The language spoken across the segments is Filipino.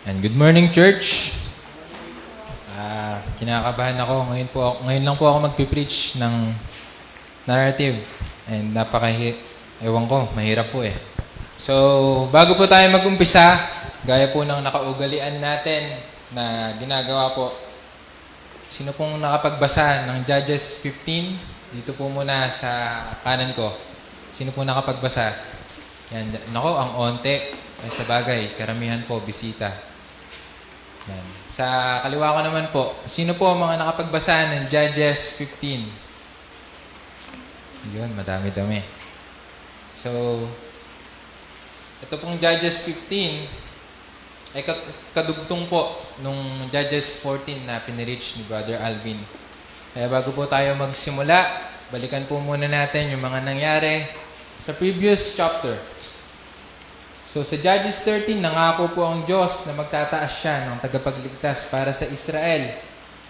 And good morning, church. Kinakabahan ako. Ngayon lang po ako magpipreach ng narrative. And ewan ko, mahirap po eh. So, bago po tayo mag-umpisa, gaya po ng nakaugalian natin na ginagawa po, sino pong nakapagbasa ng Judges 15? Dito po muna sa kanan ko. Sino po nakapagbasa? Yan. Nako, ang onte. Ay sa bagay, karamihan po, bisita. Yan. Sa kaliwa ko naman po, sino po ang mga nakapagbasa ng Judges 15? Yun, madami-dami. So, ito pong Judges 15 ay kadugtong po nung Judges 14 na pinirich ni Brother Alvin. Kaya bago po tayo magsimula, balikan po muna natin yung mga nangyari sa previous chapter. So sa Judges 13, nangako po ang Diyos na magtataas siya ng tagapagligtas para sa Israel.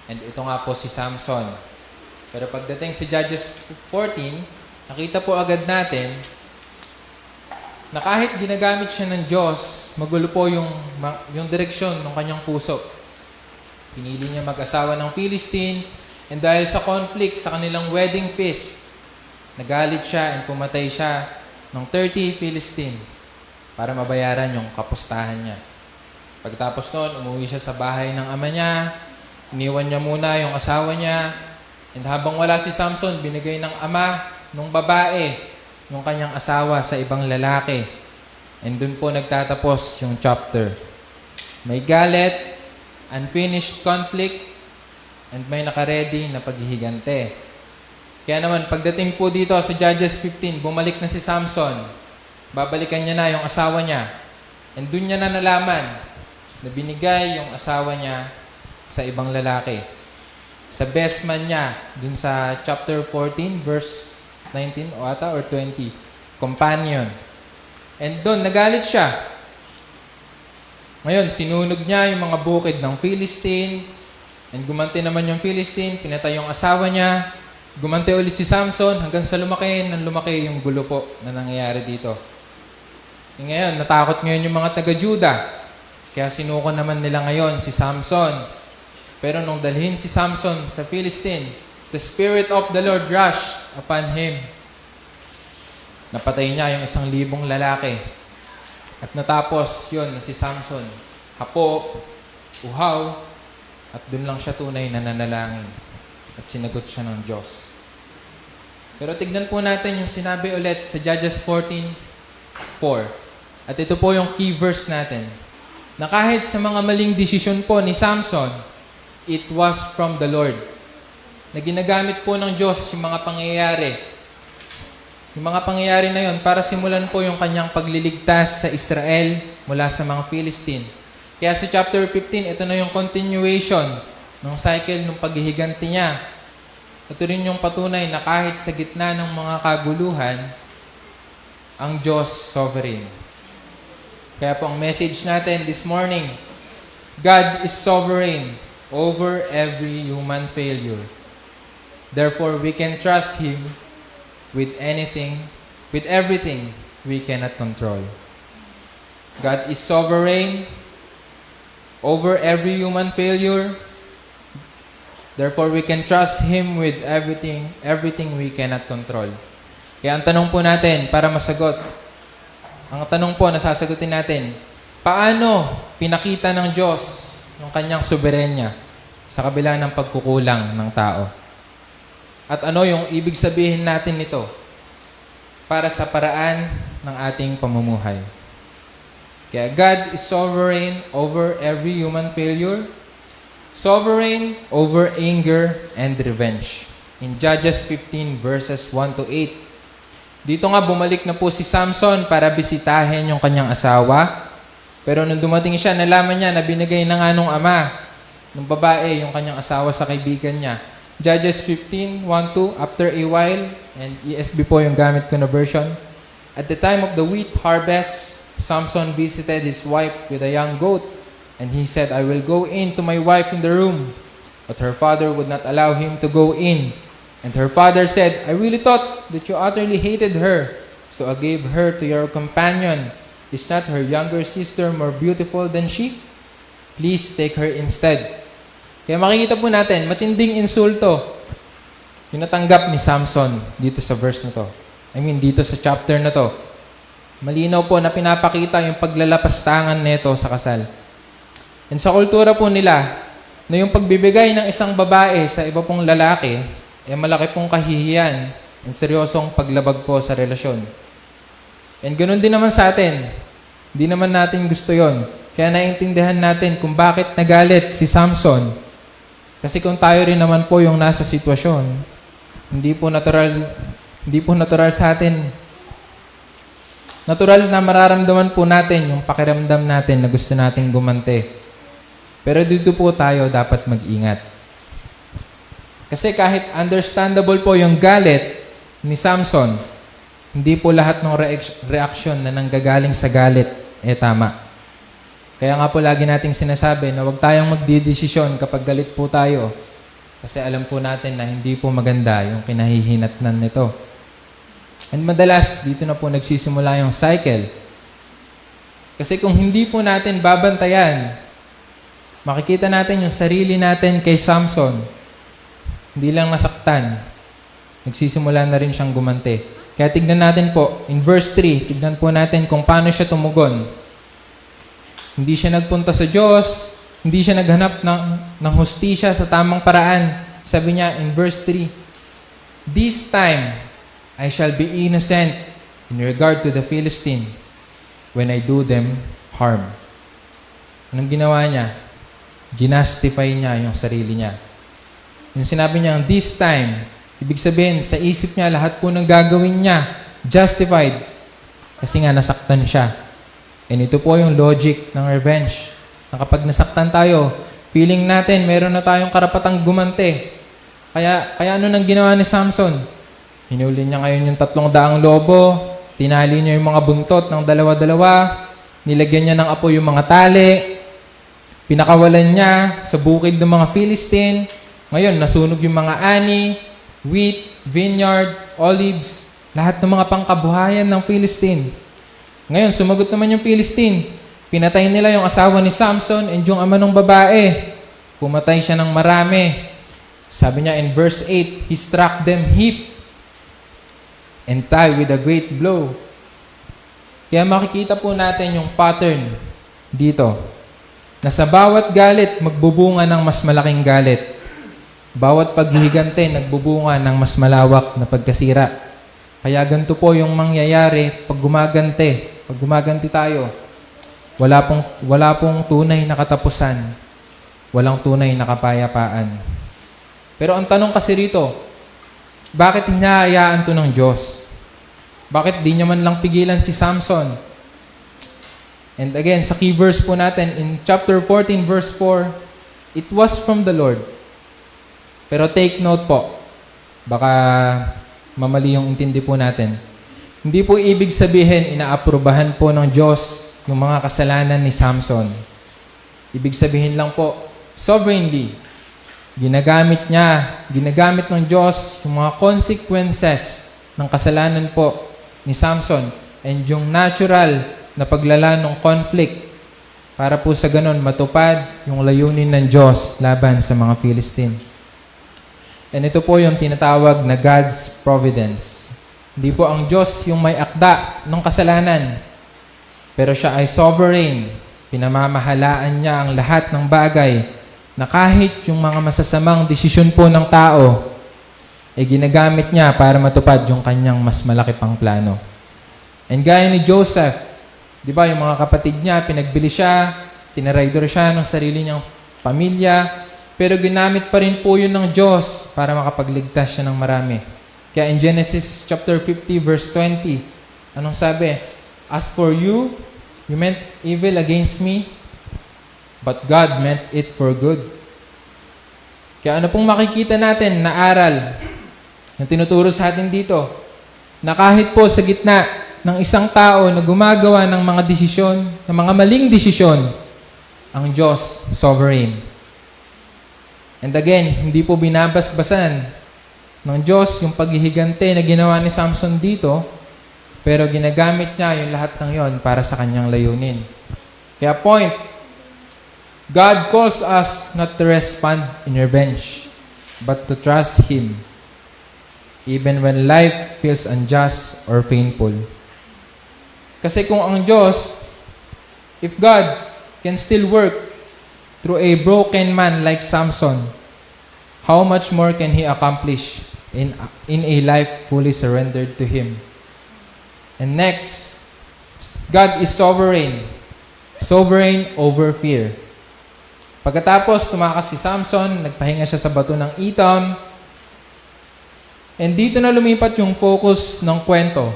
And ito nga po si Samson. Pero pagdating sa Judges 14, nakita po agad natin na kahit ginagamit siya ng Diyos, magulo po yung direksyon ng kanyang puso. Pinili niya mag-asawa ng Philistine, and dahil sa conflict sa kanilang wedding feast, nagalit siya and pumatay siya ng 30 Philistine para mabayaran yung kapustahan niya. Pagtapos noon, umuwi siya sa bahay ng ama niya, iniwan niya muna yung asawa niya, and habang wala si Samson, binigay ng ama nung babae yung kanyang asawa sa ibang lalaki. And dun po nagtatapos yung chapter. May galit, unfinished conflict, and may nakaredy na paghihigante. Kaya naman, pagdating po dito sa Judges 15, bumalik na si Samson. Babalikan niya na yung asawa niya. And dun niya na nalaman na binigay yung asawa niya sa ibang lalaki. Sa best man niya, dun sa chapter 14, verse 19 or 20, companion. And dun, nagalit siya. Ngayon, sinunog niya yung mga bukid ng Philistine. And gumanti naman yung Philistine, pinatay yung asawa niya. Gumanti ulit si Samson hanggang sa lumaki yung gulo po na nangyayari dito. Ngayon, natakot ngayon yung mga taga-Juda. Kaya sinuko naman nila ngayon si Samson. Pero nung dalhin si Samson sa Philistine, the Spirit of the Lord rushed upon him. Napatay niya yung 1,000 lalaki. At natapos yun si Samson. Hapo, uhaw, at dun lang siya tunay na nanalangin. At sinagot siya ng Diyos. Pero tignan po natin yung sinabi ulit sa Judges 14:4. At ito po yung key verse natin. Na kahit sa mga maling desisyon po ni Samson, it was from the Lord. Na ginagamit po ng Diyos yung mga pangyayari. Yung mga pangyayari na yun para simulan po yung kanyang pagliligtas sa Israel mula sa mga Philistine. Kaya sa chapter 15, ito na yung continuation ng cycle ng paghihiganti niya. Ito rin yung patunay na kahit sa gitna ng mga kaguluhan, ang Diyos sovereign. Kaya po ang message natin this morning, God is sovereign over every human failure. Therefore, we can trust Him with everything we cannot control. God is sovereign over every human failure. Therefore, we can trust Him with everything we cannot control. Kaya ang tanong po natin, para masagot, ang tanong po na sasagutin natin, paano pinakita ng Diyos yung kanyang soberenya sa kabila ng pagkukulang ng tao? At ano yung ibig sabihin natin nito para sa paraan ng ating pamumuhay? Kaya God is sovereign over every human failure, sovereign over anger and revenge. In Judges 15 verses 1 to 8, dito nga bumalik na po si Samson para bisitahin yung kanyang asawa. Pero nung dumating siya, nalaman niya na binigay na nga nung ama, nung babae, yung kanyang asawa sa kaibigan niya. Judges 15:1-2, after a while, and ESB po yung gamit ko na version. At the time of the wheat harvest, Samson visited his wife with a young goat. And he said, I will go in to my wife in the room. But her father would not allow him to go in. And her father said, I really thought that you utterly hated her, so I gave her to your companion. Is not her younger sister more beautiful than she? Please take her instead. Kaya makikita po natin, matinding insulto yung natanggap ni Samson dito sa verse na to. Dito sa chapter na to. Malinaw po na pinapakita yung paglalapastangan nito sa kasal. And sa kultura po nila, na yung pagbibigay ng isang babae sa iba pong lalaki, malaki pong kahihiyan and seryosong paglabag po sa relasyon. And ganoon din naman sa atin. Hindi naman natin gusto yon. Kaya naiintindihan natin kung bakit nagalit si Samson. Kasi kung tayo rin naman po yung nasa sitwasyon, hindi po natural sa atin. Natural na mararamdaman po natin yung pakiramdam natin na gusto nating gumante. Pero dito po tayo dapat mag-ingat. Kasi kahit understandable po yung galit ni Samson, hindi po lahat ng reaksyon na nanggagaling sa galit tama. Kaya nga po lagi nating sinasabi na huwag tayong magdidesisyon kapag galit po tayo. Kasi alam po natin na hindi po maganda yung kinahihinatnan nito. And madalas, dito na po nagsisimula yung cycle. Kasi kung hindi po natin babantayan, makikita natin yung sarili natin kay Samson. Hindi lang nasaktan. Nagsisimula na rin siyang gumante. Kaya tignan natin po, in verse 3, tignan po natin kung paano siya tumugon. Hindi siya nagpunta sa Diyos, hindi siya naghanap ng hustisya sa tamang paraan. Sabi niya in verse 3, "This time, I shall be innocent in regard to the Philistine when I do them harm." Anong ginawa niya? Ginastify niya yung sarili niya. Yung sinabi niya, this time, ibig sabihin, sa isip niya, lahat po ng gagawin niya, justified. Kasi nga, nasaktan siya. And ito po yung logic ng revenge. Na kapag nasaktan tayo, feeling natin, meron na tayong karapatang gumante. Kaya ano nang ginawa ni Samson? Hinuli niya ngayon yung 300 lobo, tinali niya yung mga buntot ng dalawa-dalawa, nilagyan niya ng apoy yung mga tali, pinakawalan niya sa bukid ng mga Philistine. Ngayon, nasunog yung mga ani, wheat, vineyard, olives, lahat ng mga pangkabuhayan ng Philistine. Ngayon, sumagot naman yung Philistine. Pinatay nila yung asawa ni Samson and yung ama ng babae. Pumatay siya ng marami. Sabi niya in verse 8, "He struck them heap and tied with a great blow." Kaya makikita po natin yung pattern dito. Na sa bawat galit, magbubunga ng mas malaking galit. Bawat paghihigante, nagbubunga ng mas malawak na pagkasira. Kaya ganito po yung mangyayari pag gumagante. Pag gumaganti tayo, wala pong tunay na katapusan. Walang tunay na kapayapaan. Pero ang tanong kasi rito, bakit hinahayaan to ng Diyos? Bakit di niya man lang pigilan si Samson? And again, sa key verse po natin, in chapter 14, verse 4, "It was from the Lord." Pero take note po, baka mamali yung intindi po natin. Hindi po ibig sabihin, inaaprubahan po ng Diyos yung mga kasalanan ni Samson. Ibig sabihin lang po, sovereignly, ginagamit ng Diyos yung mga consequences ng kasalanan po ni Samson and yung natural na paglala ng conflict para po sa ganun matupad yung layunin ng Diyos laban sa mga Philistine. And ito po yung tinatawag na God's providence. Hindi po ang Diyos yung may akda ng kasalanan, pero siya ay sovereign. Pinamamahalaan niya ang lahat ng bagay na kahit yung mga masasamang desisyon po ng tao, ginagamit niya para matupad yung kanyang mas malaki pang plano. And gaya ni Joseph, di ba, yung mga kapatid niya, pinagbili siya, tinaraydor siya ng sarili niyang pamilya, pero ginamit pa rin po yun ng Diyos para makapagligtas siya ng marami. Kaya in Genesis chapter 50, verse 20, anong sabi? "As for you, you meant evil against me, but God meant it for good." Kaya ano pong makikita natin na aral na tinuturo sa atin dito? Na kahit po sa gitna ng isang tao na gumagawa ng mga desisyon, ng mga maling desisyon, ang Diyos sovereign. And again, hindi po binabasbasan ng Diyos yung paghihigante na ginawa ni Samson dito, pero ginagamit niya yung lahat ng yon para sa kanyang layunin. Kaya point, God calls us not to respond in revenge, but to trust Him, even when life feels unjust or painful. Kasi kung ang Diyos, if God can still work through a broken man like Samson, how much more can He accomplish in a life fully surrendered to Him? And next, God is sovereign. Sovereign over fear. Pagkatapos, tumakas si Samson, nagpahinga siya sa bato ng Etam. And dito na lumipat yung focus ng kwento,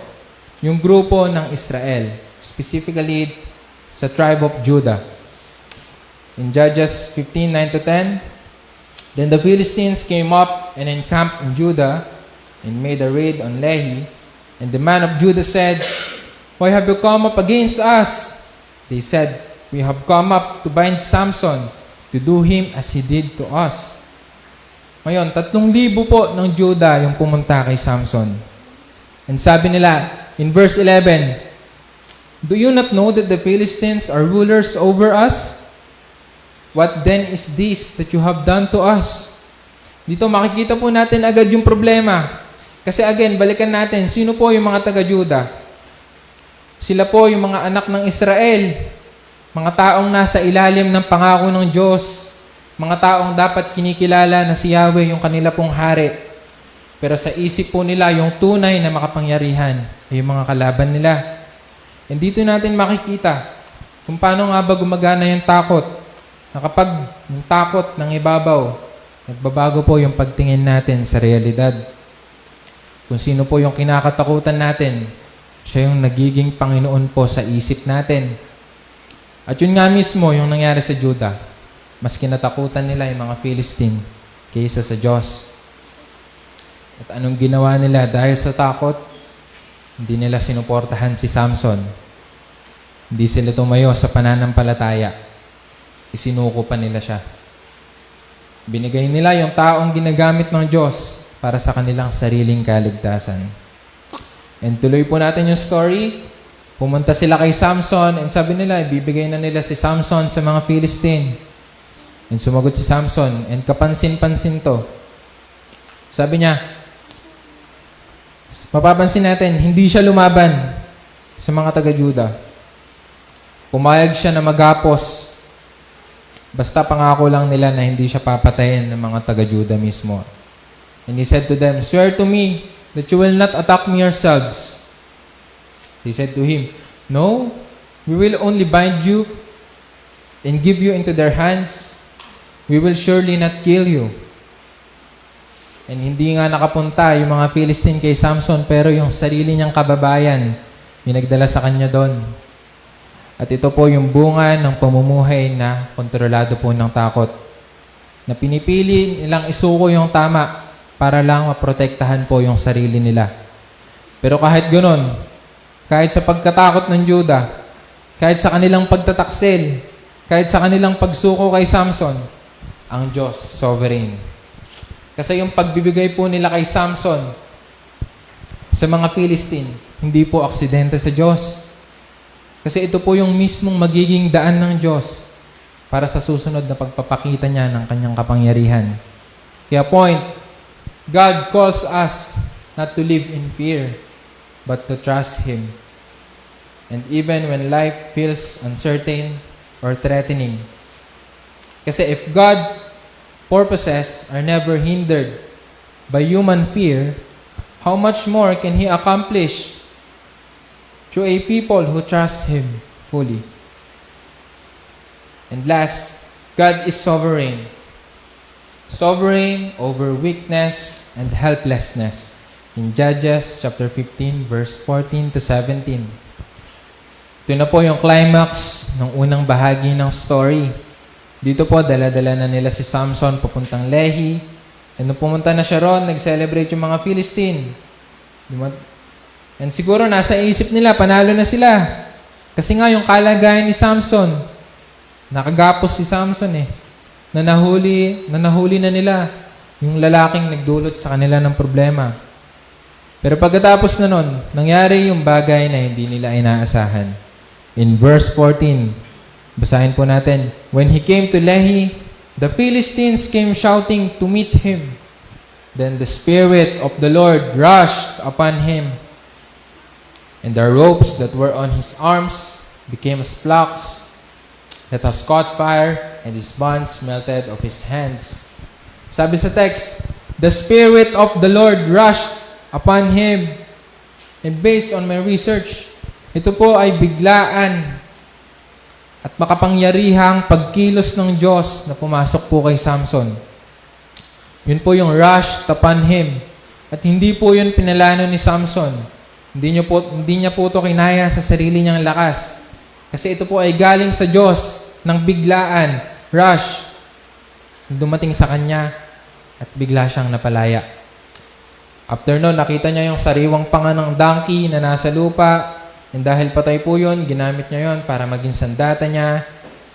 yung grupo ng Israel, specifically sa tribe of Judah. In Judges 15:9-10, then the Philistines came up and encamped in Judah and made a raid on Lehi. And the man of Judah said, "Why have you come up against us?" They said, "We have come up to bind Samson, to do him as he did to us." Ngayon, 3,000 po ng Judah yung pumunta kay Samson. And sabi nila, in verse 11, "Do you not know that the Philistines are rulers over us? What then is this that you have done to us?" Dito makikita po natin agad yung problema. Kasi again, balikan natin, sino po yung mga taga-Judah? Sila po yung mga anak ng Israel. Mga taong nasa ilalim ng pangako ng Diyos. Mga taong dapat kinikilala na si Yahweh yung kanila pong hari. Pero sa isip po nila, yung tunay na makapangyarihan ay yung mga kalaban nila. And dito natin makikita kung paano nga ba gumagana yung takot. Na kapag yung takot ng ibabaw, nagbabago po yung pagtingin natin sa realidad. Kung sino po yung kinakatakutan natin, siya yung nagiging Panginoon po sa isip natin. At yun nga mismo yung nangyari sa Judah. Mas kinatakutan nila yung mga Philistine kaysa sa Diyos. At anong ginawa nila dahil sa takot? Hindi nila sinuportahan si Samson. Hindi sila tumayo sa pananampalataya. Isinuko pa nila siya. Binigay nila yung taong ginagamit ng Diyos para sa kanilang sariling kaligtasan. And tuloy po natin yung story. Pumunta sila kay Samson and sabi nila, ibibigay na nila si Samson sa mga Philistine. And sumagot si Samson and kapansin-pansin to. Sabi niya, mapapansin natin, hindi siya lumaban sa mga taga-Judah. Pumayag siya na magapos. Basta pangako lang nila na hindi siya papatayin ng mga taga-Judah mismo. And he said to them, "Swear to me that you will not attack me yourselves." He said to him, "No, we will only bind you and give you into their hands. We will surely not kill you." And hindi nga nakapunta yung mga Philistine kay Samson, pero yung sarili niyang kababayan, yung nagdala sa kanya doon. At ito po yung bunga ng pamumuhay na kontrolado po ng takot. Na pinipili nilang isuko yung tama para lang maprotektahan po yung sarili nila. Pero kahit ganoon, kahit sa pagkatakot ng Judah, kahit sa kanilang pagtataksil, kahit sa kanilang pagsuko kay Samson, ang Diyos sovereign. Kasi yung pagbibigay po nila kay Samson sa mga Philistine, hindi po aksidente sa Diyos. Kasi ito po yung mismong magiging daan ng Diyos para sa susunod na pagpapakita niya ng kanyang kapangyarihan. Kaya point, God calls us not to live in fear, but to trust Him. And even when life feels uncertain or threatening. Kasi if God's purposes are never hindered by human fear, how much more can He accomplish through a people who trust Him fully? And last, God is sovereign. Sovereign over weakness and helplessness. In Judges chapter 15, verse 14-17. Ito na po yung climax ng unang bahagi ng story. Dito po, dala-dala na nila si Samson papuntang Lehi. And nung pumunta na siya ron, nag-celebrate yung mga Philistine. And siguro nasa isip nila, panalo na sila. Kasi nga yung kalagayan ni Samson, nakagapos si Samson na nahuli na nila yung lalaking nagdulot sa kanila ng problema. Pero pagkatapos na nun, nangyari yung bagay na hindi nila inaasahan. In verse 14, Basahin po natin. When he came to Lehi, the Philistines came shouting to meet him. Then the Spirit of the Lord rushed upon him, and the ropes that were on his arms became as flax that has caught fire, and his bonds melted off his hands. Sabi sa text, the Spirit of the Lord rushed upon him. And based on my research, ito po ay biglaan at makapangyarihang pagkilos ng Diyos na pumasok po kay Samson. Yun po yung rush upon him. At hindi po yun pinalano ni Samson. Hindi niya po ito kinaya sa sarili niyang lakas. Kasi ito po ay galing sa Diyos ng biglaan, rush. Dumating sa kanya at bigla siyang napalaya. After nun, nakita niya yung sariwang panga ng donkey na nasa lupa. And dahil patay po yun, ginamit niya yun para maging sandata niya.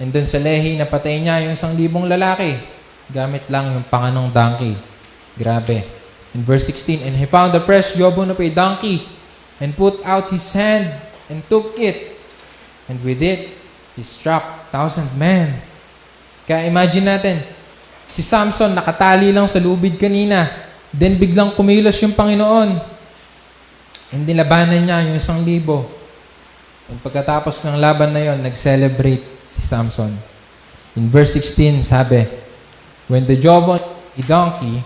And dun sa Lehi, napatay niya yung 1,000 lalaki. Gamit lang yung panga ng donkey. Grabe. In verse 16, and he found the fresh jawbone of a donkey and put out his hand and took it. And with it, he struck 1,000 men. Kaya imagine natin, si Samson nakatali lang sa lubid kanina. Then biglang kumilos yung Panginoon. And nilabanan niya yung 1,000. And pagkatapos ng laban na yon, nag-celebrate si Samson. In verse 16, sabi, when the jawbone of a donkey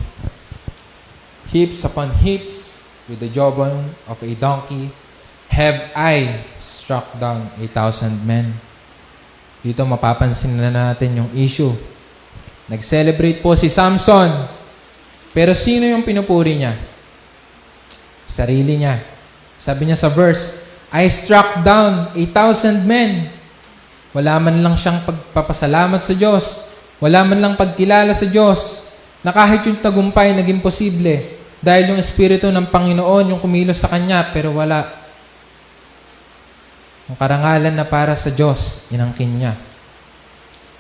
heaps upon heaps with the jawbone of a donkey, have I struck down 1,000 men. Dito mapapansin na natin yung issue. Nag-celebrate po si Samson. Pero sino yung pinupuri niya? Sarili niya. Sabi niya sa verse, I struck down 1,000 men. Wala man lang siyang pagpapasalamat sa Diyos. Wala man lang pagkilala sa Diyos. Na kahit yung tagumpay naging posible. Dahil yung Espiritu ng Panginoon yung kumilos sa kanya, pero wala. Ang karangalan na para sa Diyos, inangkin niya.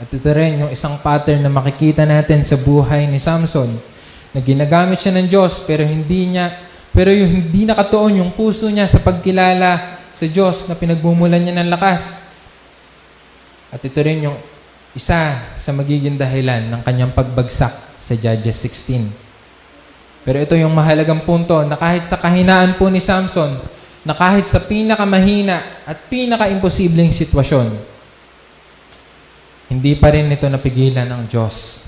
At ito rin yung isang pattern na makikita natin sa buhay ni Samson, na ginagamit siya ng Diyos, pero yung hindi nakatuon yung puso niya sa pagkilala sa Diyos na pinagmumulan niya ng lakas. At ito rin yung isa sa magiging dahilan ng kanyang pagbagsak sa Judges 16. Pero ito yung mahalagang punto na kahit sa kahinaan po ni Samson, na kahit sa pinakamahina at pinaka-imposibleng sitwasyon, hindi pa rin ito napigilan ng Diyos.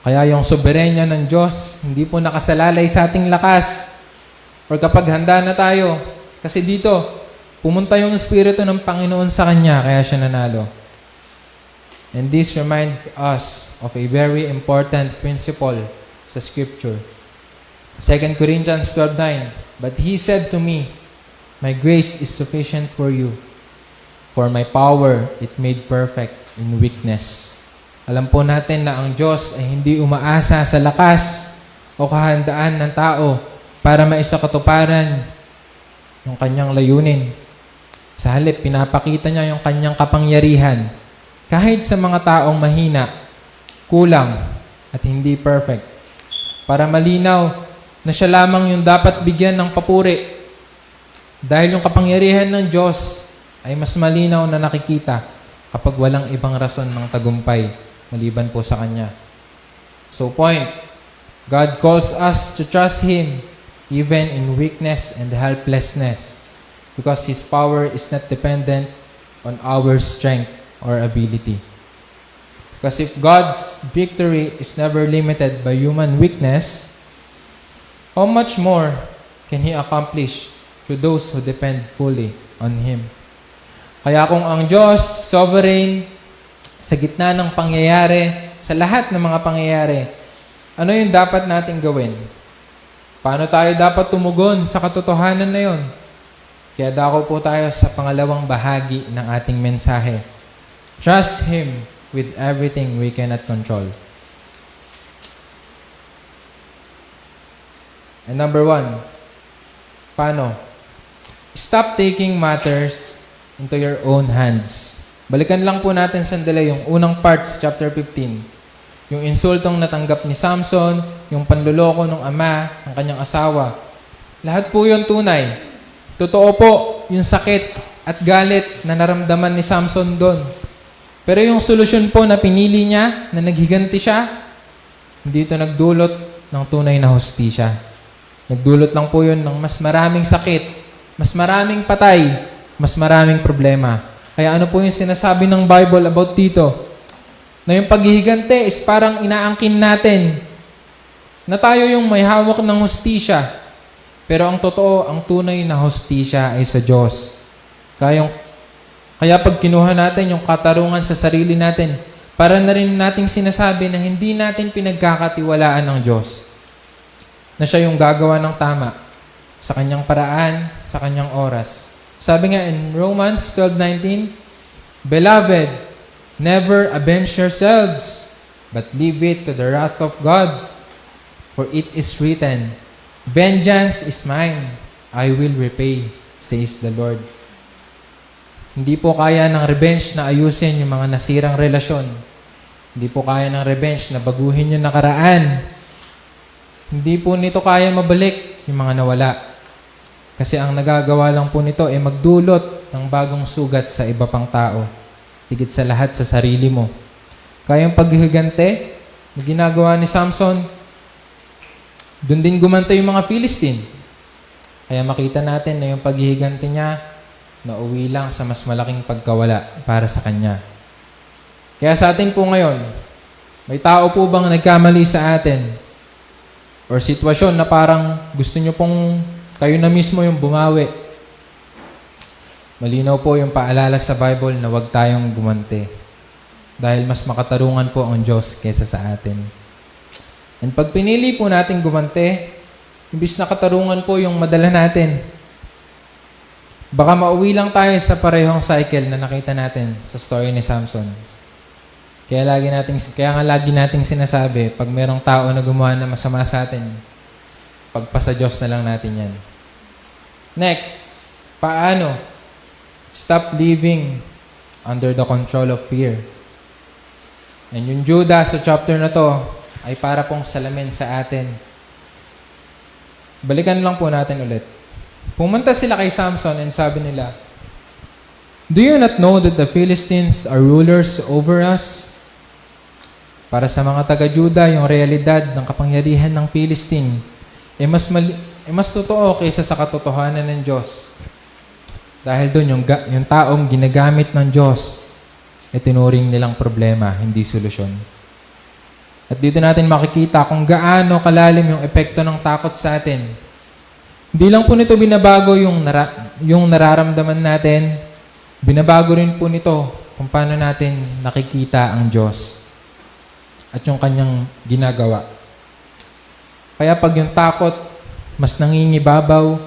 Kaya yung soberenya ng Diyos, hindi po nakasalalay sa ating lakas. Or kapag handa na tayo, kasi dito, pumunta yung Espiritu ng Panginoon sa Kanya, kaya siya nanalo. And this reminds us of a very important principle sa Scripture. 2 Corinthians 12:9, but He said to me, my grace is sufficient for you, for my power it made perfect in weakness. Alam po natin na ang Diyos ay hindi umaasa sa lakas o kahandaan ng tao para maisakatuparan yung kanyang layunin. Sa halip, pinapakita niya yung kanyang kapangyarihan kahit sa mga taong mahina, kulang, at hindi perfect. Para malinaw na siya lamang yung dapat bigyan ng papuri. Dahil yung kapangyarihan ng Diyos ay mas malinaw na nakikita kapag walang ibang rason ng tagumpay maliban po sa Kanya. So point, God calls us to trust Him even in weakness and helplessness because His power is not dependent on our strength or ability. Because if God's victory is never limited by human weakness, how much more can He accomplish to those who depend fully on Him? Kaya kung ang Diyos, sovereign, sa gitna ng pangyayari, sa lahat ng mga pangyayari, ano yung dapat nating gawin? Paano tayo dapat tumugon sa katotohanan na yon? Kaya dako po tayo sa pangalawang bahagi ng ating mensahe. Trust Him with everything we cannot control. And number 1, paano? Stop taking matters into your own hands. Balikan lang po natin sandali yung unang part sa chapter 15. Yung insultong natanggap ni Samson, yung panluloko ng ama, ng kanyang asawa. Lahat po yun tunay. Totoo po yung sakit at galit na naramdaman ni Samson doon. Pero yung solusyon po na pinili niya, na naghiganti siya, hindi ito nagdulot ng tunay na hustisya. Nagdulot lang po yun ng mas maraming sakit, mas maraming patay, mas maraming problema. Kaya ano po yung sinasabi ng Bible about dito? Na yung paghihigante is parang inaangkin natin na tayo yung may hawak ng hustisya. Pero ang totoo, ang tunay na hustisya ay sa Diyos. Kaya pag kinuha natin yung katarungan sa sarili natin, para na rin nating sinasabi na hindi natin pinagkakatiwalaan ng Diyos. Na siya yung gagawa ng tama sa kanyang paraan, sa kanyang oras. Sabi nga in Romans 12:19, Beloved, never avenge yourselves, but leave it to the wrath of God. For it is written, Vengeance is mine, I will repay, says the Lord. Hindi po kaya ng revenge na ayusin yung mga nasirang relasyon. Hindi po kaya ng revenge na baguhin yung nakaraan. Hindi po nito kaya mabalik yung mga nawala. Kasi ang nagagawa lang po nito ay magdulot ng bagong sugat sa iba pang tao. Higit sa lahat sa sarili mo. Kaya yung paghihigante na ginagawa ni Samson, doon din gumante yung mga Philistine. Kaya makita natin na yung paghihigante niya, nauwi lang sa mas malaking pagkawala para sa kanya. Kaya sa atin po ngayon, may tao po bang nagkamali sa atin? Or sitwasyon na parang gusto nyo pong kayo na mismo yung bumawi? Malinaw po yung paalala sa Bible na huwag tayong gumante. Dahil mas makatarungan po ang Diyos kesa sa atin. And pag pinili po natin gumante, imbis na katarungan po yung madala natin, baka mauwi lang tayo sa parehong cycle na nakita natin sa story ni Samson. Kaya nga lagi nating sinasabi, pag merong tao na gumawa na masama sa atin, pagpasa Diyos na lang natin yan. Next, paano? Stop living under the control of fear. And yung Judah sa chapter na to, ay para pong salamin sa atin. Balikan lang po natin ulit. Pumunta sila kay Samson and sabi nila, Do you not know that the Philistines are rulers over us? Para sa mga taga-Juda, yung realidad ng kapangyarihan ng Philistine ay mas totoo kaysa sa katotohanan ng Diyos. Dahil doon, yung taong ginagamit ng Diyos ay tinuring nilang problema, hindi solusyon. At dito natin makikita kung gaano kalalim yung epekto ng takot sa atin. Hindi lang po nito binabago yung nararamdaman natin, binabago rin po nito kung paano natin nakikita ang Diyos at yung kanyang ginagawa. Kaya pag yung takot mas nangingibabaw,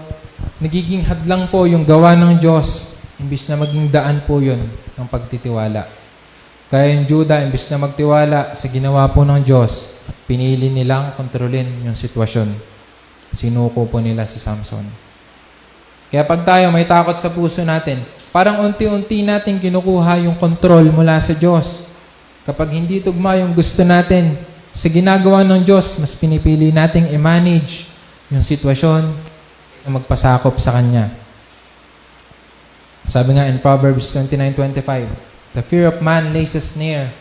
nagiging hadlang po yung gawa ng Diyos, imbis na maging daan po yun ng pagtitiwala. Kaya yung Judah, imbis na magtiwala sa ginawa po ng Diyos, pinili nilang kontrolin yung sitwasyon. Sinuko po nila si Samson. Kaya pag tayo may takot sa puso natin, parang unti-unti natin kinukuha yung kontrol mula sa Diyos. Kapag hindi tugma yung gusto natin sa ginagawa ng Diyos, mas pinipili nating i-manage yung sitwasyon na magpasakop sa Kanya. Sabi nga in Proverbs 29:25, The fear of man lays a snare,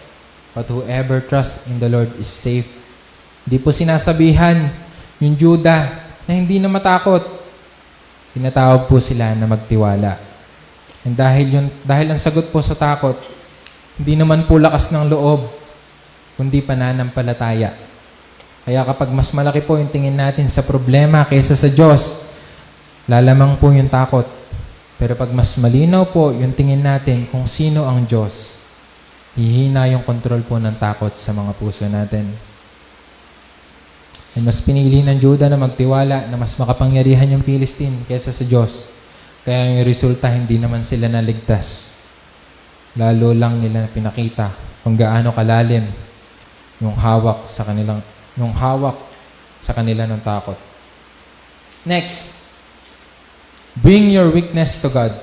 but whoever trusts in the Lord is safe. Hindi po sinasabihan yung Judah na hindi na matakot. Tinatawag po sila na magtiwala. And dahil ang sagot po sa takot, hindi naman po lakas ng loob, kundi pananampalataya. Kaya kapag mas malaki po yung tingin natin sa problema kaysa sa Diyos, lalamang po yung takot. Pero pag mas malinaw po yung tingin natin kung sino ang Diyos, hihina yung kontrol po ng takot sa mga puso natin. At mas pinili ng Judah na magtiwala na mas makapangyarihan yung Philistine kaysa sa Diyos. Kaya yung resulta, hindi naman sila naligtas. Lalo lang nila pinakita kung gaano kalalim yung hawak sa kanila ng takot. Next, bring your weakness to God.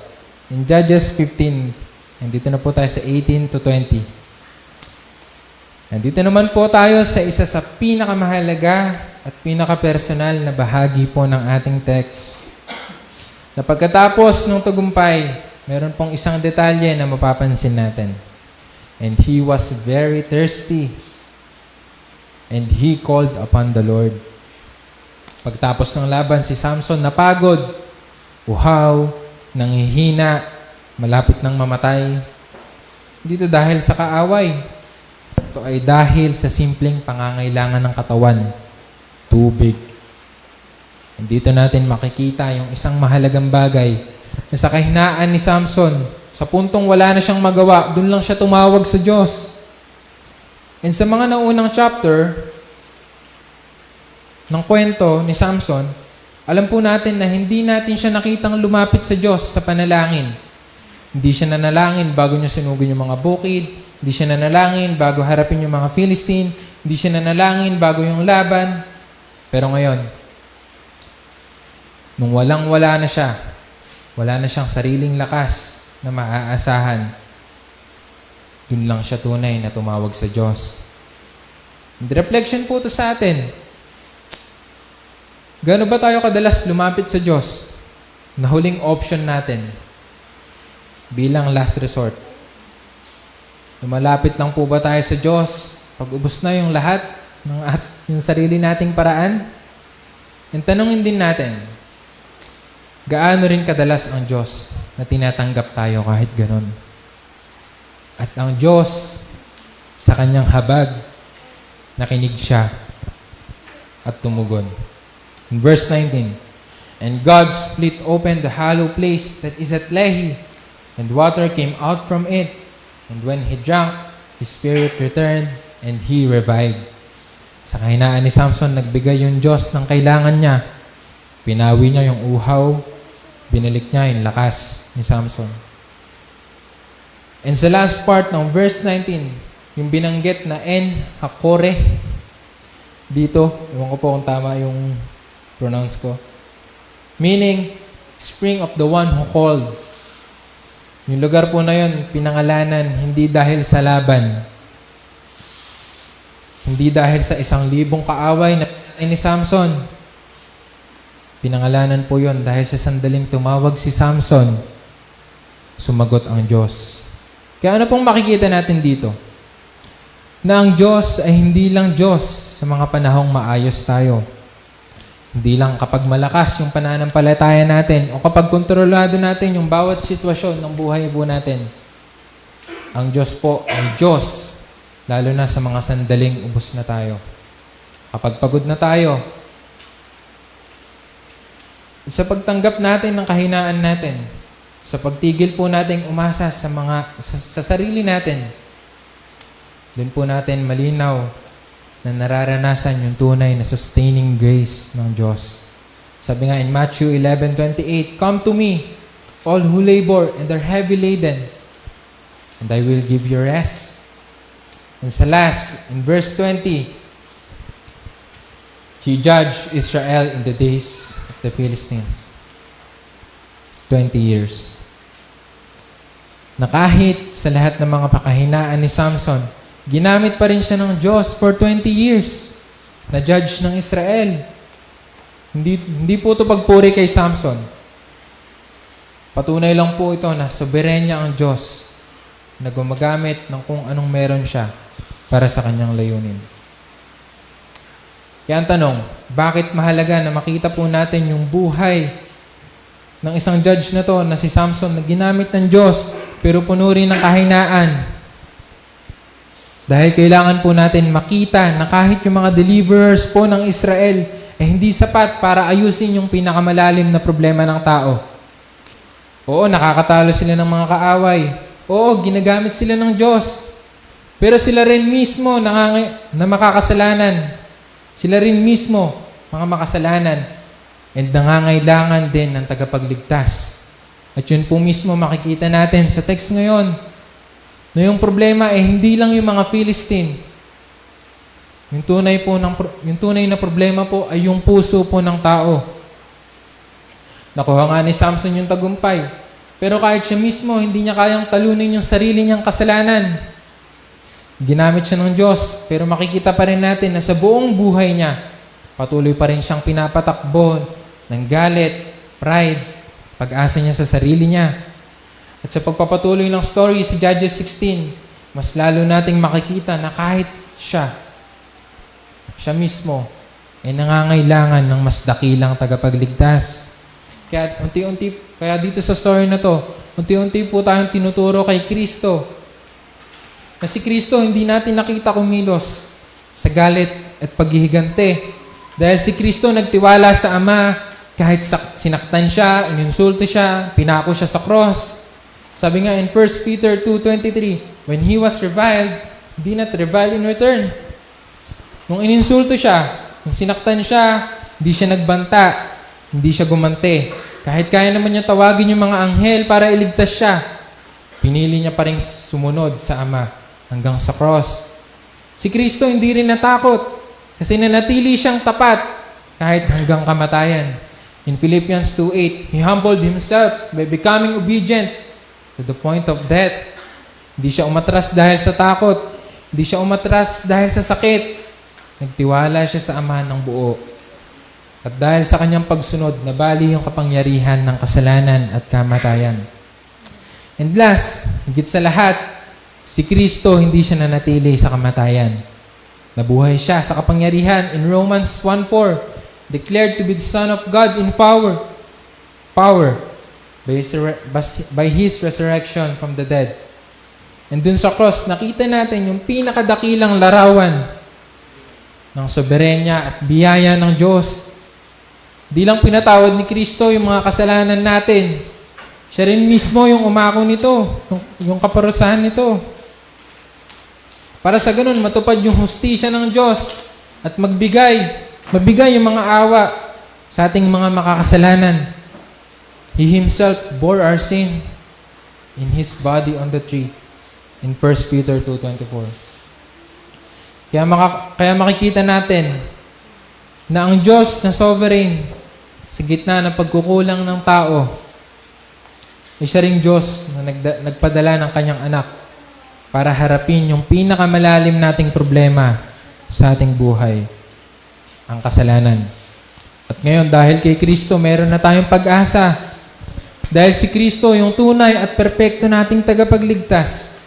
In Judges 15, nandito na po tayo sa 18 to 20. Nandito naman po tayo sa isa sa pinakamahalaga at pinaka-personal na bahagi po ng ating text. Na pagkatapos ng tagumpay meron pong isang detalye na mapapansin natin. And he was very thirsty. And he called upon the Lord. Pagtapos ng laban, si Samson napagod, uhaw, nanghihina, malapit ng mamatay. Dito dahil sa kaaway. Ito ay dahil sa simpleng pangangailangan ng katawan, tubig. And dito natin makikita yung isang mahalagang bagay na sa kahinaan ni Samson, sa puntong wala na siyang magawa, doon lang siya tumawag sa Diyos. And sa mga naunang chapter ng kwento ni Samson, alam po natin na hindi natin siya nakitang lumapit sa Diyos sa panalangin. Hindi siya nanalangin bago niya sunugin yung mga bukid. Hindi siya nanalangin bago harapin yung mga Philistine. Hindi siya nanalangin bago yung laban. Pero ngayon, nung walang-wala na siya, wala na siyang sariling lakas na maaasahan, dun lang siya tunay na tumawag sa Diyos. And reflection po ito sa atin. Gaano ba tayo kadalas lumapit sa Diyos na huling option natin bilang last resort? Lumalapit lang po ba tayo sa Diyos pag ubos na yung lahat ng yung sarili nating paraan? And tanongin din natin, gaano rin kadalas ang Diyos na tinatanggap tayo kahit ganon? At ang Diyos, sa kanyang habag, nakinig siya at tumugon. In verse 19, and God split open the hollow place that is at Lehi, and water came out from it. And when he drank, his spirit returned, and he revived. Sa kahinaan ni Samson, nagbigay yung Diyos ng kailangan niya. Pinawi niya yung uhaw, binalik niya yung lakas ni Samson. And sa last part ng verse 19, yung binanggit na En Hakore, dito, ewan ko po kung tama yung pronounce ko, meaning, spring of the one who called. Yung lugar po na yun, pinangalanan, hindi dahil sa laban. Hindi dahil sa 1,000 kaaway na ni Samson. Pinangalanan po yun dahil sa sandaling tumawag si Samson, sumagot ang Diyos. Kaya ano pong makikita natin dito? Na ang Diyos ay hindi lang Diyos sa mga panahong maayos tayo. Hindi lang kapag malakas yung pananampalataya natin o kapag kontrolado natin yung bawat sitwasyon ng buhay po natin. Ang Diyos po ay Diyos, lalo na sa mga sandaling ubos na tayo. Kapag pagod na tayo, sa pagtanggap natin ng kahinaan natin, sa pagtigil po natin umasa sa sarili natin, doon po natin malinaw na nararanasan yung tunay na sustaining grace ng Diyos. Sabi nga in Matthew 11:28, come to me, all who labor and are heavy laden, and I will give you rest. And sa last, in verse 20, He judged Israel in the days of the Philistines. 20 years. Na kahit sa lahat ng mga pakahinaan ni Samson, ginamit pa rin siya ng Diyos for 20 years na judge ng Israel. Hindi po ito pagpuri kay Samson. Patunay lang po ito na soberenya ang Diyos na gumagamit ng kung anong meron siya para sa kanyang layunin. Kaya ang tanong, bakit mahalaga na makita po natin yung buhay ng isang judge na to na si Samson na ginamit ng Diyos pero puno rin ng kahinaan? Dahil kailangan po natin makita na kahit yung mga deliverers po ng Israel ay hindi sapat para ayusin yung pinakamalalim na problema ng tao. Oo, nakakatalo sila ng mga kaaway. Oo, ginagamit sila ng Diyos. Pero sila rin mismo na makakasalanan. Sila rin mismo mga makasalanan. And nangangailangan din ng tagapagligtas. At yun po mismo makikita natin sa text ngayon. Na yung problema ay hindi lang yung mga Philistine. Yung tunay na problema po ay yung puso po ng tao. Nakuha nga ni Samson yung tagumpay. Pero kahit siya mismo, hindi niya kayang talunin yung sarili niyang kasalanan. Ginamit siya ng Diyos, pero makikita pa rin natin na sa buong buhay niya, patuloy pa rin siyang pinapatakbo ng galit, pride, pag-asa niya sa sarili niya. At sa pagpapatuloy ng story sa Judges 16, mas lalo nating makikita na kahit siya mismo, ay nangangailangan ng mas dakilang tagapagligtas. Kaya dito sa story na to, unti-unti po tayong tinuturo kay Kristo. Na si Kristo hindi natin nakita kumilos sa galit at paghihigante. Dahil si Kristo nagtiwala sa Ama kahit sinaktan siya, ininsulto siya, pinako siya sa cross. Sabi nga in 1 Peter 2:23, when He was reviled, He did not revile in return. Nung ininsulto siya, nung sinaktan siya, hindi siya nagbanta, hindi siya gumante. Kahit kaya naman niya tawagin yung mga anghel para iligtas siya, pinili niya pa rin sumunod sa Ama hanggang sa cross. Si Kristo hindi rin natakot kasi nanatili siyang tapat kahit hanggang kamatayan. In Philippians 2:8, He humbled Himself by becoming obedient to the point of death. Hindi siya umatras dahil sa takot. Hindi siya umatras dahil sa sakit. Nagtiwala siya sa Ama ng buo. At dahil sa kanyang pagsunod, nabali yung kapangyarihan ng kasalanan at kamatayan. And last, higit sa lahat, si Kristo hindi siya nanatili sa kamatayan. Nabuhay siya sa kapangyarihan. In Romans 1:4, declared to be the Son of God in power by His resurrection from the dead. And dun sa cross, nakita natin yung pinakadakilang larawan ng soberenya at biyaya ng Diyos. Di lang pinatawad ni Kristo yung mga kasalanan natin. Siya rin mismo yung umako nito, yung kaparusahan nito. Para sa ganun, matupad yung hustisya ng Diyos at mabigay yung mga awa sa ating mga makakasalanan. He Himself bore our sin in His body on the tree in 1 Peter 2:24. Kaya makikita natin na ang Diyos na sovereign sa gitna ng pagkukulang ng tao ay siya ring Diyos na nagpadala ng kanyang anak para harapin yung pinakamalalim nating problema sa ating buhay, ang kasalanan. At ngayon, dahil kay Kristo, meron na tayong pag-asa. Dahil si Kristo yung tunay at perpekto nating tagapagligtas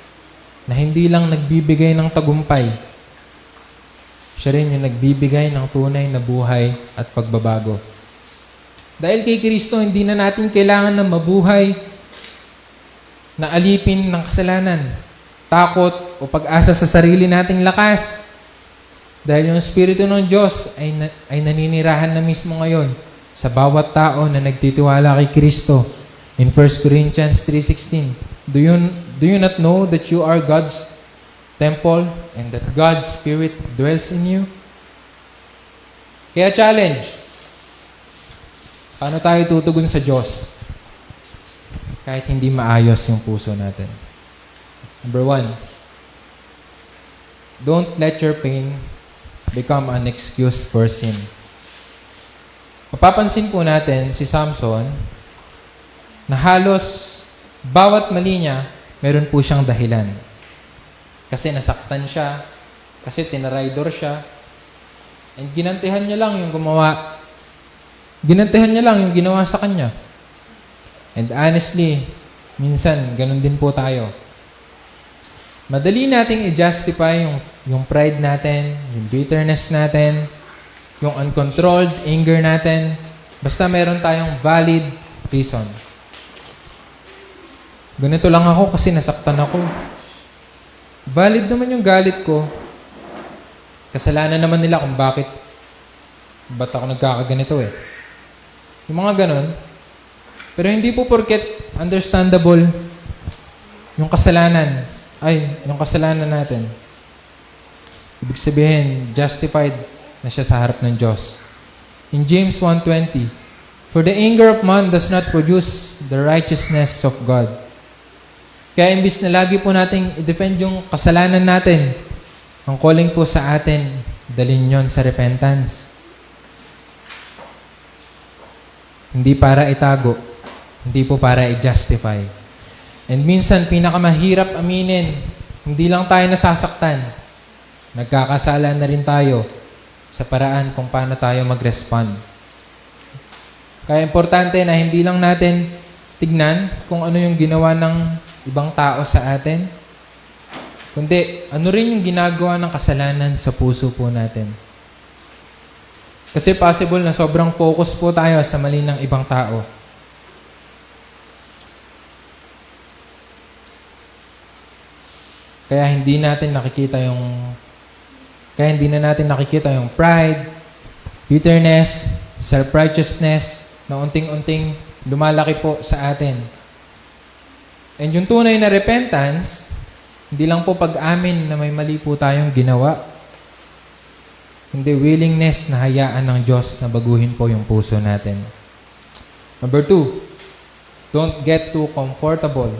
na hindi lang nagbibigay ng tagumpay, siya rin yung nagbibigay ng tunay na buhay at pagbabago. Dahil kay Kristo, hindi na natin kailangan na mabuhay na alipin ng kasalanan, takot o pag-asa sa sarili nating lakas. Dahil yung Espiritu ng Diyos ay naninirahan na mismo ngayon sa bawat tao na nagtitiwala kay Kristo. In 1 Corinthians 3:16, Do you not know that you are God's temple and that God's Spirit dwells in you? Kaya challenge, paano tayo tutugon sa Diyos kahit hindi maayos yung puso natin? Number 1, don't let your pain become an excuse for sin. Mapapansin po natin si Samson na halos bawat mali niya, meron po siyang dahilan. Kasi nasaktan siya, kasi tinaraydor siya, and ginantihan niya lang yung ginawa sa kanya. And honestly, minsan, ganun din po tayo. Madali nating i-justify yung pride natin, yung bitterness natin, yung uncontrolled anger natin, basta meron tayong valid reason. Ganito lang ako kasi nasaktan ako. Valid naman yung galit ko. Kasalanan naman nila kung ba't ako nagkakaganito eh. Yung mga ganon. Pero hindi po porket understandable yung kasalanan natin. Ibig sabihin, justified na siya sa harap ng Diyos. In James 1:20, For the anger of man does not produce the righteousness of God. Kaya imbis na lagi po nating i-defend yung kasalanan natin, ang calling po sa atin, dalhin yon sa repentance. Hindi para itago, hindi po para i-justify. And minsan, pinakamahirap aminin, hindi lang tayo nasasaktan. Nagkakasala na rin tayo sa paraan kung paano tayo mag-respond. Kaya importante na hindi lang natin tignan kung ano yung ginawa ng ibang tao sa atin, kundi ano rin yung ginagawa ng kasalanan sa puso po natin. Kasi possible na sobrang focus po tayo sa mali ng ibang tao. Kaya hindi na natin nakikita yung pride, bitterness, self-righteousness na unting-unting lumalaki po sa atin. And yung tunay na repentance, hindi lang po pag-amin na may mali po tayong ginawa, hindi willingness na hayaan ng Diyos na baguhin po yung puso natin. Number 2, don't get too comfortable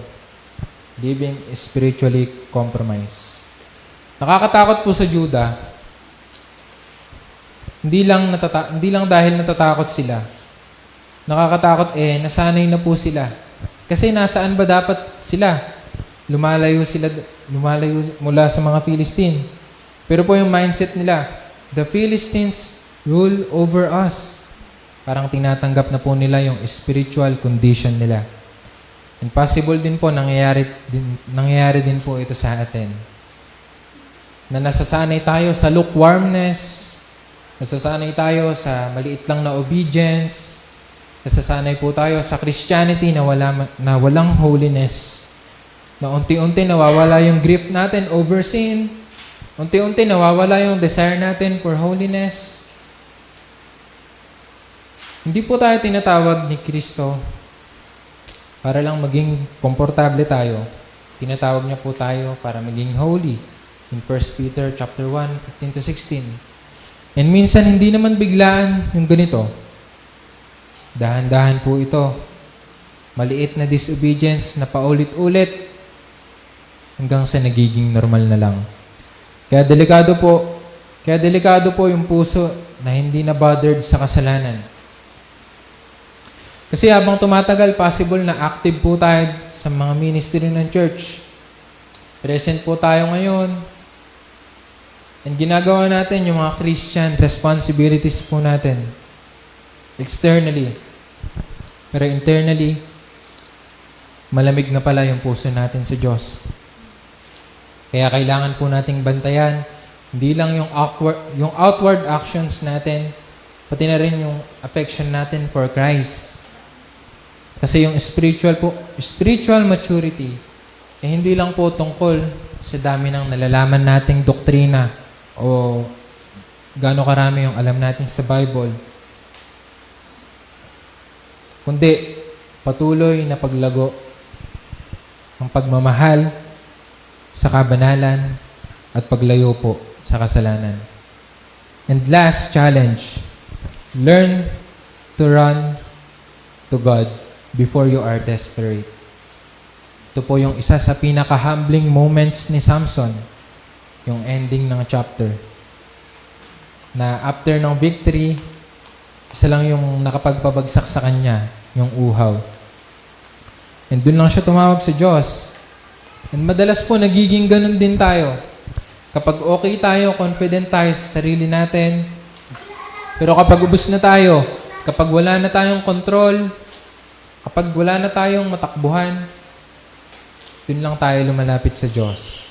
living spiritually compromised. Nakakatakot po sa Juda, hindi lang dahil natatakot sila. Nakakatakot nasanay na po sila. Kasi nasaan ba dapat sila? Lumalayo mula sa mga Philistine. Pero po yung mindset nila, the Philistines rule over us. Parang tinatanggap na po nila yung spiritual condition nila. And possible din po, nangyayari din po ito sa atin. Na nasasanay tayo sa lukewarmness, nasasanay tayo sa maliit lang na obedience, nasasanay po tayo sa Christianity na walang holiness, na unti-unti nawawala yung grip natin over sin, unti-unti nawawala yung desire natin for holiness. Hindi po tayo tinatawag ni Kristo para lang maging komportable tayo. Tinatawag niya po tayo para maging holy. In 1 Peter chapter 1, 15-16. And minsan, hindi naman biglaan yung ganito. Dahan-dahan po ito. Maliit na disobedience na paulit-ulit hanggang sa nagiging normal na lang. Kaya delikado po yung puso na hindi na bothered sa kasalanan. Kasi habang tumatagal, possible na active po tayo sa mga ministry ng church. Present po tayo ngayon. And ginagawa natin yung mga Christian responsibilities po natin. Externally. Pero internally, malamig na pala yung puso natin sa Diyos. Kaya kailangan po nating bantayan, hindi lang yung outward actions natin, pati na rin yung affection natin for Christ. Kasi yung spiritual maturity, hindi lang po tungkol sa dami ng nalalaman nating doktrina o gaano karami yung alam natin sa Bible. Kundi patuloy na paglago ang pagmamahal sa kabanalan at paglayo po sa kasalanan. And last challenge, learn to run to God before you are desperate. Ito po yung isa sa pinaka-humbling moments ni Samson, yung ending ng chapter. Na after ng victory, isa lang yung nakapagpabagsak sa kanya, yung uhaw. And dun lang siya tumawag sa Diyos. And madalas po nagiging ganun din tayo. Kapag okay tayo, confident tayo sa sarili natin. Pero kapag ubos na tayo, kapag wala na tayong control, kapag wala na tayong matakbuhan, dun lang tayo lumalapit sa Diyos.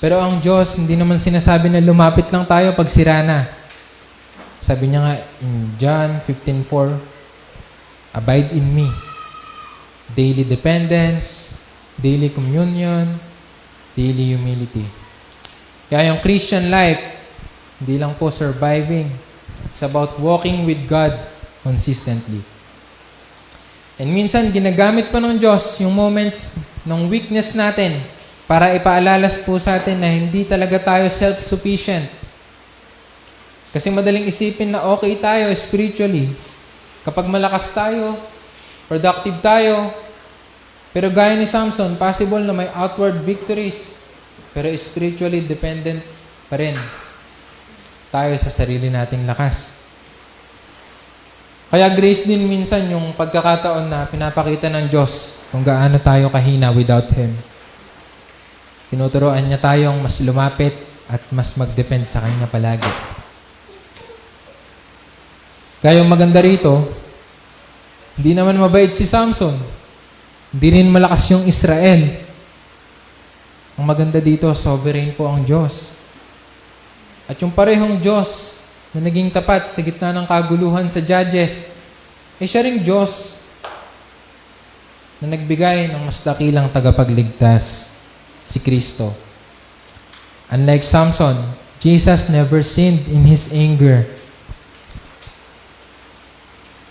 Pero ang Diyos, hindi naman sinasabi na lumapit lang tayo pag sira na. Sabi niya nga in John 15:4, abide in me. Daily dependence, daily communion, daily humility. Kaya yung Christian life, hindi lang po surviving. It's about walking with God consistently. And minsan, ginagamit pa ng Diyos yung moments ng weakness natin para ipaalalas po sa atin na hindi talaga tayo self-sufficient. Kasi madaling isipin na okay tayo spiritually. Kapag malakas tayo, productive tayo, pero gaya ni Samson, possible na may outward victories, pero spiritually dependent pa rin tayo sa sarili nating lakas. Kaya grace din minsan yung pagkakataon na pinapakita ng Diyos kung gaano tayo kahina without Him. Tinuturoan niya tayong mas lumapit at mas mag-depend sa Kanya palagi. Kaya yung maganda rito, hindi naman mabait si Samson. Hindi rin malakas yung Israel. Ang maganda dito, sovereign po ang Diyos. At yung parehong Diyos na naging tapat sa gitna ng kaguluhan sa Judges, ay siya ring Diyos na nagbigay ng mas dakilang tagapagligtas, si Kristo. Unlike Samson, Jesus never sinned in His anger,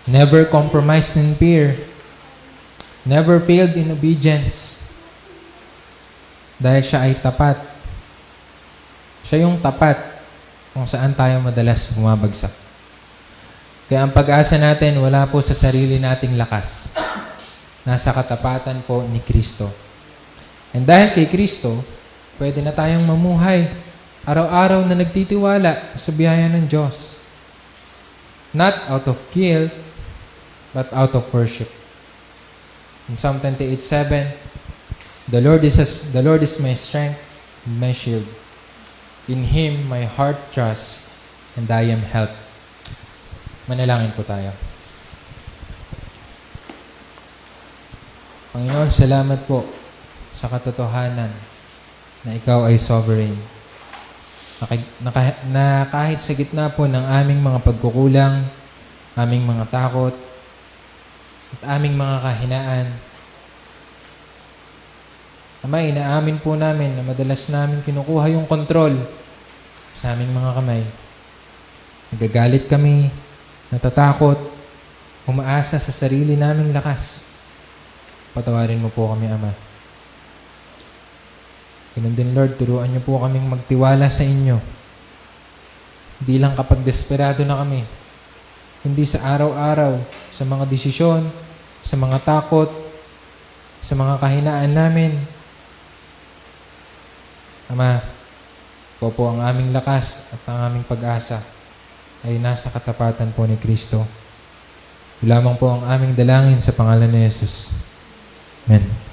never compromised in fear, never failed in obedience. Dahil siya ay tapat. Siya yung tapat kung saan tayo madalas bumabagsak. Kaya ang pag-asa natin wala po sa sarili nating lakas. Nasa katapatan po ni Kristo. And dahil kay Kristo, pwede na tayong mamuhay araw-araw na nagtitiwala sa biyaya ng Diyos. Not out of guilt, but out of worship. In Psalm 28:7, the Lord is my strength and my shield. In Him my heart trusts, and I am helped. Manalangin po tayo. Panginoon, salamat po sa katotohanan na Ikaw ay sovereign. Na kahit sa gitna po ng aming mga pagkukulang, aming mga takot, at aming mga kahinaan, Ama, inaamin po namin na madalas namin kinukuha yung kontrol sa aming mga kamay. Nagagalit kami, natatakot, umaasa sa sarili naming lakas. Patawarin mo po kami, Ama. Ganun din, Lord, turuan niyo po kaming magtiwala sa inyo. Hindi lang kapag desperado na kami. Hindi sa araw-araw, sa mga desisyon, sa mga takot, sa mga kahinaan namin. Ama, ikaw po ang aming lakas at ang aming pag-asa ay nasa katapatan po ni Kristo. Lamang po ang aming dalangin sa pangalan ni Jesus. Amen.